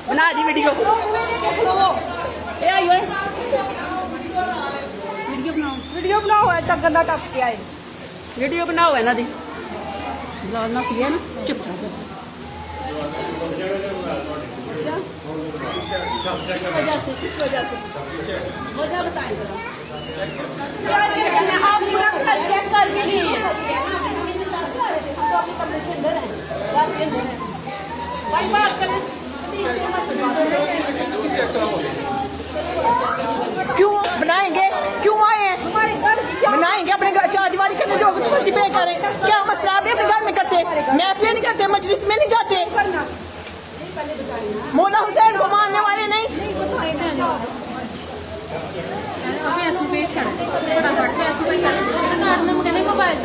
बना दी video video बनाओ है तक गंदा टप के आए वीडियो बनाओ है ना दी लाना पिया ना चुप वजह बताएं आप पूरा चेक करके लिए भाई बात करें क्यों बनाएंगे क्यों आए हैं बनाएंगे अपने घर चार दीवारी करने जो कुछ मर्जी पे करें क्या मसला आप अपने घर में करते महफिल नहीं करते मजलिस में नहीं जाते मौला हुसैन को मानने वाले नहीं अभी ऐसे पे छड़ फटाफट से ऐसे पे कर मोबाइल